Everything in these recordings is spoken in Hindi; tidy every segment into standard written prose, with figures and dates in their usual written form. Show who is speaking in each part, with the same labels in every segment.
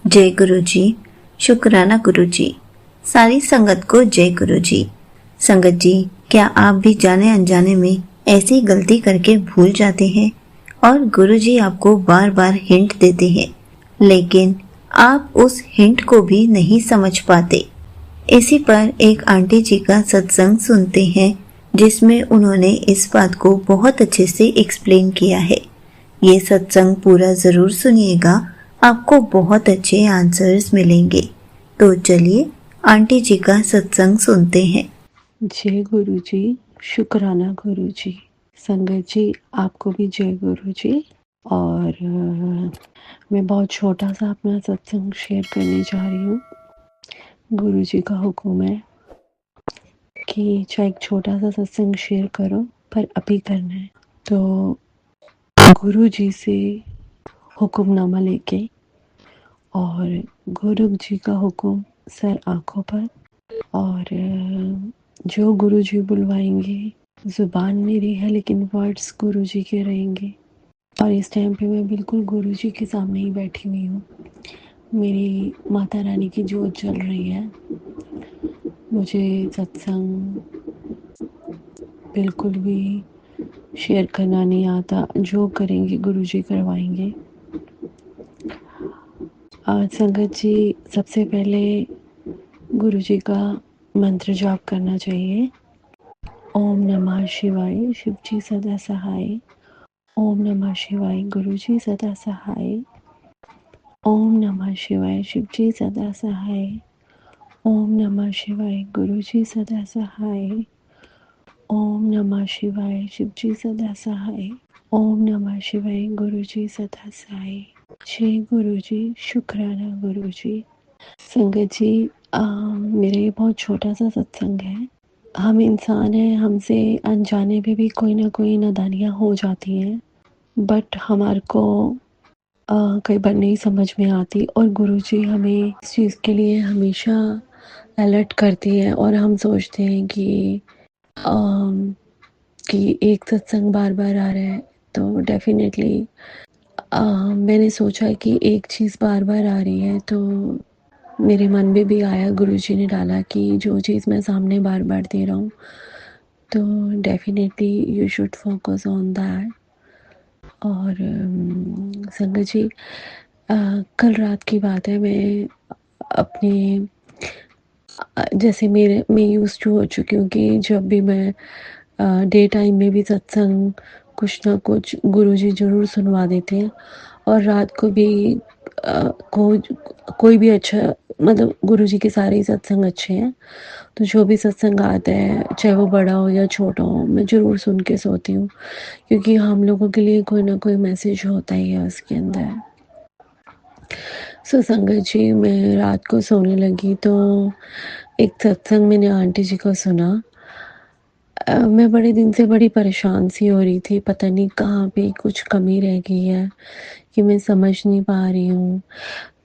Speaker 1: जय गुरु जी। शुक्राना गुरु जी। सारी संगत को जय गुरु जी। संगत जी, क्या आप भी जाने अनजाने में ऐसी गलती करके भूल जाते हैं और गुरु जी आपको बार बार हिंट देते हैं, लेकिन आप उस हिंट को भी नहीं समझ पाते। इसी पर एक आंटी जी का सत्संग सुनते हैं, जिसमें उन्होंने इस बात को बहुत अच्छे से एक्सप्लेन किया है। ये सत्संग पूरा जरूर सुनिएगा, आपको बहुत अच्छे आंसर्स मिलेंगे। तो चलिए आंटी जी का सत्संग सुनते हैं।
Speaker 2: जय गुरु जी। शुक्राना गुरु जी। संगत जी, आपको भी जय गुरु जी। और मैं बहुत छोटा सा अपना सत्संग शेयर करने जा रही हूँ। गुरु जी का हुक्म है कि चाहे एक छोटा सा सत्संग शेयर करो, पर अभी करना है। तो गुरु जी से हुक्मनामा लेके और गुरु जी का हुक्म सर आँखों पर, और जो गुरु जी बुलवाएंगे, ज़ुबान मेरी है लेकिन वर्ड्स गुरु जी के रहेंगे। और इस टाइम पे मैं बिल्कुल गुरु जी के सामने ही बैठी हुई हूँ। मेरी माता रानी की जोत जल रही है। मुझे सत्संग बिल्कुल भी शेयर करना नहीं आता, जो करेंगे गुरु जी करवाएंगे। संगत जी, सबसे पहले गुरु जी का मंत्र जाप करना चाहिए। ओम नमः शिवाय, शिव जी सदा सहाय। ओम नमः शिवाय, गुरु जी सदा सहाय। ओम नमः शिवाय, शिव जी सदा सहाय। ओम नमः शिवाय, गुरु जी सदा सहाय। ओम नमः शिवाय, शिव जी सदा सहाय। ओम नमः शिवाय, गुरु जी सदा सहाय। जय गुरु जी। शुक्राना गुरु जी। संगत जी, मेरा ये बहुत छोटा सा सत्संग है। हम इंसान हैं, हमसे अनजाने में भी कोई ना कोई नादानियाँ हो जाती हैं, बट हमारे को कई बार नहीं समझ में आती, और गुरुजी हमें इस चीज़ के लिए हमेशा अलर्ट करती है। और हम सोचते हैं कि एक सत्संग बार बार आ रहा है, तो डेफिनेटली मैंने सोचा कि एक चीज़ बार बार आ रही है, तो मेरे मन में भी आया, गुरुजी ने डाला कि जो चीज़ मैं सामने बार बार दे रहा हूँ, तो definitely you should focus on that. और संगत जी, कल रात की बात है, मैं अपने जैसे मैं यूज़ टू हो चुकी हूँ कि जब भी मैं डे टाइम में भी सत्संग कुछ ना कुछ गुरुजी ज़रूर सुनवा देते हैं, और रात को भी कोई भी अच्छा, मतलब गुरुजी के सारे ही सत्संग अच्छे हैं, तो जो भी सत्संग आता है, चाहे वो बड़ा हो या छोटा हो, मैं ज़रूर सुन के सोती हूँ, क्योंकि हम लोगों के लिए कोई ना कोई मैसेज होता ही है उसके अंदर। संगत जी, मैं रात को सोने लगी तो एक सत्संग मैंने आंटी जी को सुना। मैं बड़े दिन से बड़ी परेशान सी हो रही थी, पता नहीं कहाँ पे कुछ कमी रह गई है कि मैं समझ नहीं पा रही हूँ।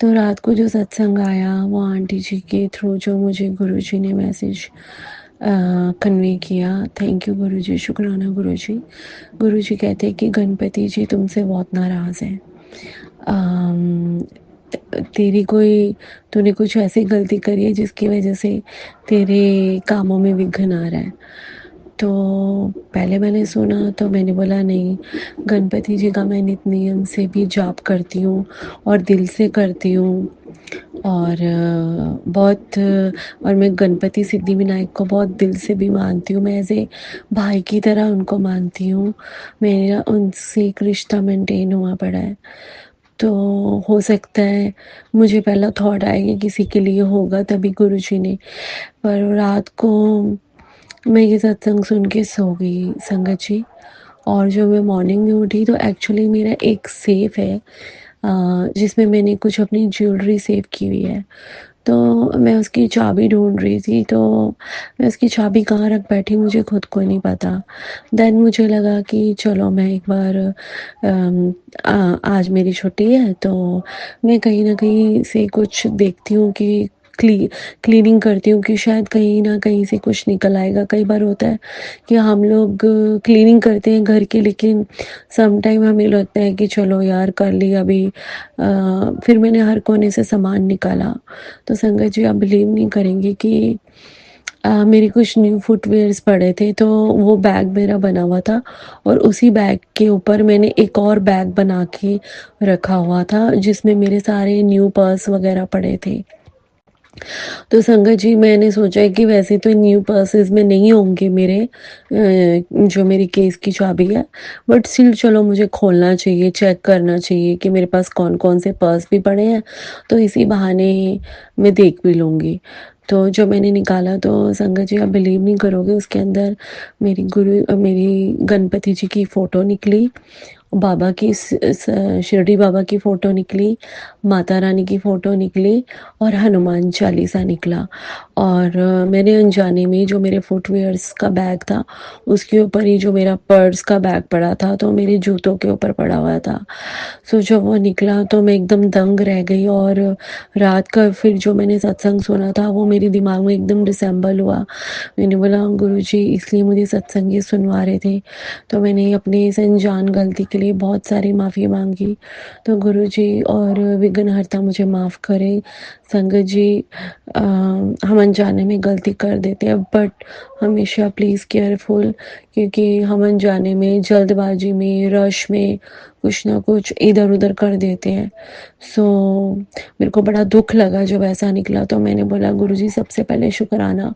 Speaker 2: तो रात को जो सत्संग आया, वो आंटी जी के थ्रू जो मुझे गुरुजी ने मैसेज कन्वे किया, थैंक यू गुरुजी, शुक्राना गुरुजी। गुरुजी कहते हैं कि गणपति जी तुमसे बहुत नाराज़ हैं। तूने कुछ ऐसी गलती करी है जिसकी वजह से तेरे कामों में विघ्न आ रहा है। तो पहले मैंने सुना तो मैंने बोला, नहीं, गणपति जी का मैं नित नियम से भी जाप करती हूँ और दिल से करती हूँ, और और मैं गणपति सिद्धि विनायक को बहुत दिल से भी मानती हूँ। मैं एज ए भाई की तरह उनको मानती हूँ। मेरा उनसे एक रिश्ता मेंटेन हुआ पड़ा है। तो हो सकता है, मुझे पहला थॉट आया कि किसी के लिए होगा तभी गुरुजी ने, पर रात को मैं ये सत्संग सुन के सो गई संगत जी। और जो मैं मॉर्निंग में उठी तो एक्चुअली मेरा एक सेफ है जिसमें मैंने कुछ अपनी ज्वेलरी सेव की हुई है, तो मैं उसकी चाबी ढूंढ रही थी, तो मैं उसकी चाबी कहाँ रख बैठी मुझे खुद को नहीं पता। देन मुझे लगा कि चलो मैं एक बार आज मेरी छुट्टी है, तो मैं कहीं ना कहीं से कुछ देखती हूँ कि क्लीनिंग करती हूँ कि शायद कहीं ना कहीं से कुछ निकल आएगा। कई बार होता है कि हम लोग क्लीनिंग करते हैं घर की, लेकिन सम टाइम हमें लगता है कि चलो यार कर ली अभी। फिर मैंने हर कोने से सामान निकाला। तो संगत जी, आप बिलीव नहीं करेंगे कि मेरे कुछ न्यू फुटवेयर्स पड़े थे, तो वो बैग मेरा बना हुआ था और उसी बैग के ऊपर मैंने एक और बैग बना के रखा हुआ था जिसमें मेरे सारे न्यू पर्स वगैरह पड़े थे। तो संगत जी, मैंने सोचा कि वैसे तो न्यू पर्सेस में नहीं होंगे मेरे जो मेरी केस की चाबी है, बट स्टिल चलो मुझे खोलना चाहिए, चेक करना चाहिए कि मेरे पास कौन कौन से पर्स भी पड़े हैं, तो इसी बहाने मैं देख भी लूँगी। तो जब मैंने निकाला तो संगत जी, आप बिलीव नहीं करोगे, उसके अंदर मेरी गणपति जी की फ़ोटो निकली, बाबा की शिरडी बाबा की फ़ोटो निकली, माता रानी की फ़ोटो निकली और हनुमान चालीसा निकला। और मैंने अनजाने में जो मेरे फुटवियर्स का बैग था उसके ऊपर ही जो मेरा पर्स का बैग पड़ा था, तो मेरे जूतों के ऊपर पड़ा हुआ था। सो जब वो निकला तो मैं एकदम दंग रह गई। और रात का फिर जो मैंने सत्संग सुना था वो मेरे दिमाग में एकदम डिसेंबल हुआ। मैंने बोला गुरुजी इसलिए मुझे सत्संग ये सुनवा रहे थे। तो मैंने अपनी इस अनजान गलती के लिए बहुत सारी माफ़ी मांगी। तो गुरुजी और विघ्नहर्ता मुझे माफ़ करें। संगत जी, हम अनजाने में गलती कर देते हैं, बट हमेशा प्लीज़ केयरफुल, क्योंकि हम अनजाने में जल्दबाजी में रश में कुछ ना कुछ इधर उधर कर देते हैं। सो मेरे को बड़ा दुख लगा जब ऐसा निकला। तो मैंने बोला गुरुजी सबसे पहले शुक्राना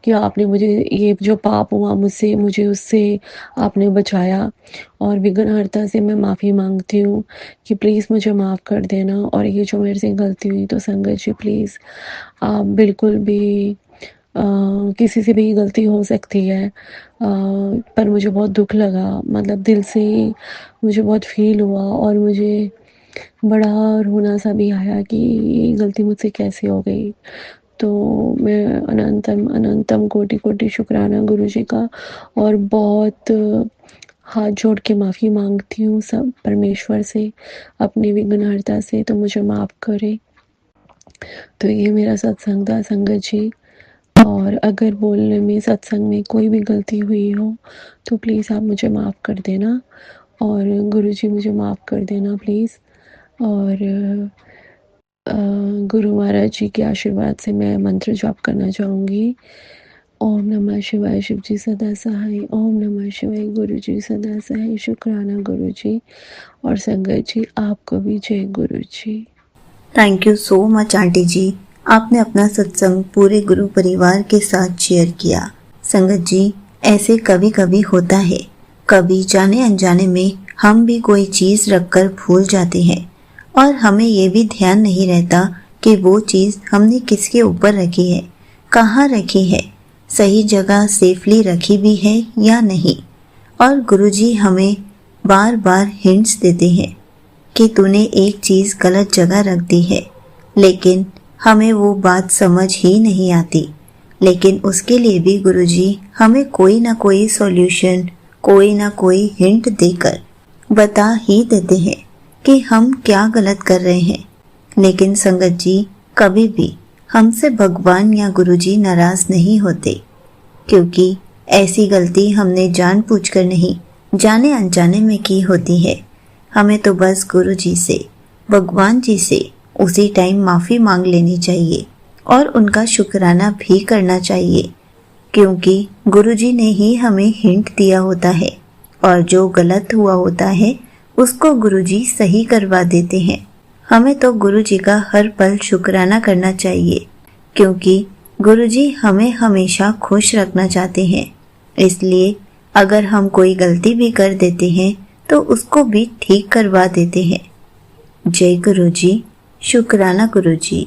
Speaker 2: कि आपने मुझे ये जो पाप हुआ मुझसे, मुझे उससे आपने बचाया। और विघ्नहर्ता से मैं माफ़ी मांगती हूँ कि प्लीज़ मुझे माफ़ कर देना। और ये जो मेरे से गलती हुई तो संगत जी प्लीज़ आप बिल्कुल भी किसी से भी गलती हो सकती है, पर मुझे बहुत दुख लगा, मतलब दिल से ही मुझे बहुत फील हुआ और मुझे बड़ा रोना सा भी आया कि ये गलती मुझसे कैसे हो गई। तो मैं अनंतम अनंतम कोटि कोटि शुक्राना गुरुजी का और बहुत हाथ जोड़ के माफ़ी मांगती हूँ सब परमेश्वर से, अपनी विघ्नहर्ता से, तो मुझे माफ़ करे। तो ये मेरा सत्संग था संगत जी। और अगर बोलने में सत्संग में कोई भी गलती हुई हो तो प्लीज़ आप मुझे माफ़ कर देना और गुरुजी मुझे माफ़ कर देना प्लीज़। और गुरु महाराज जी के आशीर्वाद से मैं मंत्र जाप करना चाहूँगी। ओम नमः शिवाय, शिव जी सदा सहाय। ओम नमः शिवाय, गुरु जी सदा सहाय। शुक्राना गुरु जी और संगत जी, आपको भी जय गुरु जी।
Speaker 1: Thank you so much aunty ji, आपने अपना सत्संग पूरे गुरु परिवार के साथ शेयर किया। संगत जी, ऐसे कभी कभी होता है, कभी जाने अनजाने में हम भी कोई चीज रखकर भूल जाते हैं और हमें ये भी ध्यान नहीं रहता कि वो चीज हमने किसके ऊपर रखी है, कहाँ रखी है, सही जगह सेफली रखी भी है या नहीं। और गुरुजी हमें बार बार हिंट्स देते हैं कि तूने एक चीज गलत जगह रख दी है, लेकिन हमें वो बात समझ ही नहीं आती। लेकिन उसके लिए भी गुरुजी हमें कोई ना कोई सॉल्यूशन, कोई ना कोई हिंट देकर बता ही देते हैं कि हम क्या गलत कर रहे हैं। लेकिन संगत जी, कभी भी हमसे भगवान या गुरुजी नाराज नहीं होते, क्योंकि ऐसी गलती हमने जानबूझकर नहीं, जाने अनजाने में की होती है। हमें तो बस गुरु जी से, भगवान जी से उसी टाइम माफ़ी मांग लेनी चाहिए और उनका शुक्राना भी करना चाहिए, क्योंकि गुरु जी ने ही हमें हिंट दिया होता है और जो गलत हुआ होता है उसको गुरु जी सही करवा देते हैं। हमें तो गुरु जी का हर पल शुक्राना करना चाहिए, क्योंकि गुरु जी हमें हमेशा खुश रखना चाहते हैं। इसलिए अगर हम कोई गलती भी कर देते हैं तो उसको भी ठीक करवा देते हैं। जय गुरु जी, शुक्राना गुरु जी।